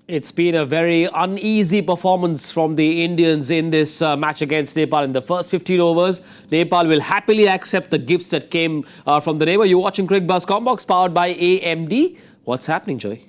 It's been a very uneasy performance from the Indians in this match against Nepal. In the first 15 overs, Nepal will happily accept the gifts that came from the neighbour. You're watching Cricbuzz Comm Box powered by AMD. What's happening, Joy?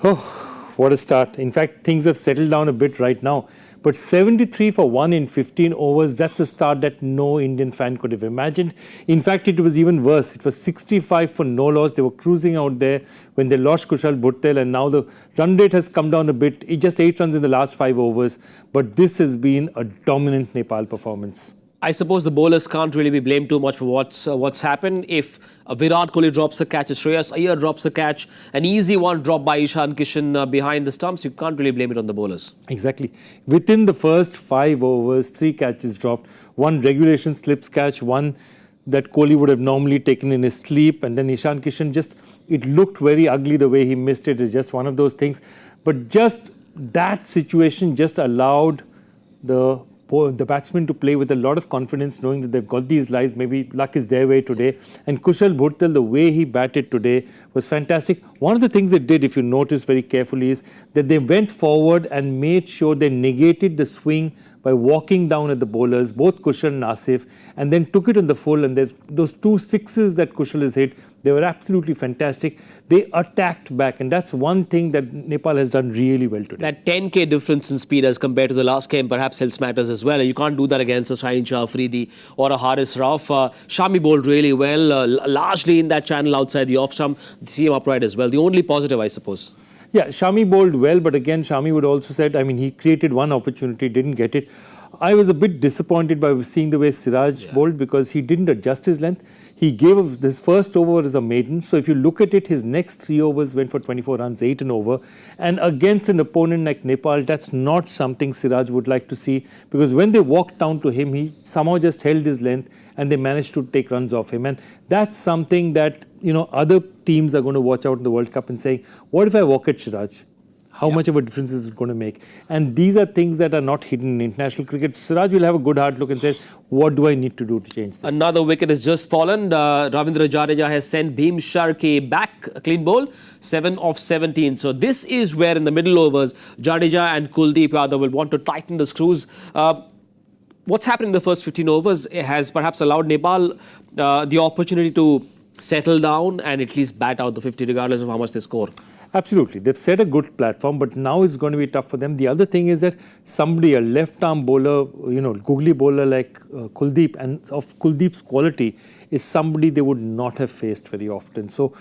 Oh, what a start. In fact, things have settled down a bit right now. But 73 for 1 in 15 overs, that's a start that no Indian fan could have imagined. In fact, it was even worse. It was 65 for no loss. They were cruising out there when they lost Kushal Bhuttel, and now the run rate has come down a bit. It just 8 runs in the last 5 overs. But this has been a dominant Nepal performance. I suppose the bowlers can't really be blamed too much for what's happened. If Virat Kohli drops a catch, Shreyas Iyer drops a catch, an easy one dropped by Ishan Kishan behind the stumps, you can't really blame it on the bowlers. Exactly. Within the first 5 overs, 3 catches dropped. 1 regulation slips catch, 1 that Kohli would have normally taken in his sleep, and then Ishan Kishan it looked very ugly the way he missed it. It's just one of those things. But just that situation just allowed the batsmen to play with a lot of confidence, knowing that they've got these lives. Maybe luck is their way today. And Kushal Bhuttel, the way he batted today was fantastic. One of the things they did, if you notice very carefully, is that they went forward and made sure they negated the swing by walking down at the bowlers, both Kushal and Asif, and then took it on the full. And those 2 sixes that Kushal has hit, they were absolutely fantastic. They attacked back, and that's one thing that Nepal has done really well today. That 10k difference in speed as compared to the last game perhaps helps matters as well. You can't do that against a Shaheen Shah Afridi or a Haris Rauf. Shami bowled really well, largely in that channel outside the off-stump. See him upright as well. The only positive, I suppose. Yeah, Shami bowled well, but again, Shami would also said, he created one opportunity, didn't get it. I was a bit disappointed by seeing the way Siraj bowled because he didn't adjust his length. He gave this first over as a maiden. So if you look at it, his next 3 overs went for 24 runs, 8 and over. And against an opponent like Nepal, that's not something Siraj would like to see, because when they walked down to him, he somehow just held his length and they managed to take runs off him. And that's something that, other teams are going to watch out in the World Cup and say, what if I walk at Siraj? How much of a difference is it going to make? And these are things that are not hidden in international cricket. Siraj will have a good hard look and say, what do I need to do to change this? Another wicket has just fallen. Ravindra Jadeja has sent Bhim Sharkey back, a clean bowl, 7 of 17. So this is where in the middle overs, Jadeja and Kuldeep Yadav will want to tighten the screws. What's happened in the first 15 overs has perhaps allowed Nepal the opportunity to settle down and at least bat out the 50 regardless of how much they score. Absolutely. They've set a good platform, but now it's going to be tough for them. The other thing is that somebody, a left-arm bowler, googly bowler like Kuldeep, and of Kuldeep's quality, is somebody they would not have faced very often. So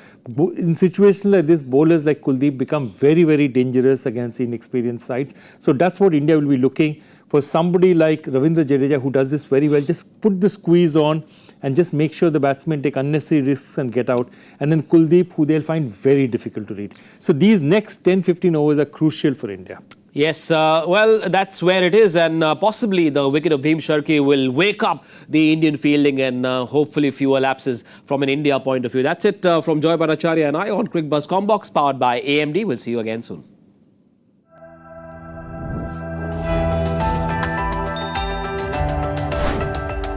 in situations like this, bowlers like Kuldeep become very, very dangerous against inexperienced sides. So that's what India will be looking for, somebody like Ravindra Jadeja who does this very well. Just put the squeeze on and just make sure the batsmen take unnecessary risks and get out. And then Kuldeep, who they'll find very difficult to read. So these next 10-15 overs are crucial for India. Yes, well, that's where it is, and possibly the wicket of Bhim Sharkey will wake up the Indian fielding and hopefully fewer lapses from an India point of view. That's it from Joy Bhattacharya and I on Cricbuzz Comm Box powered by AMD. We'll see you again soon.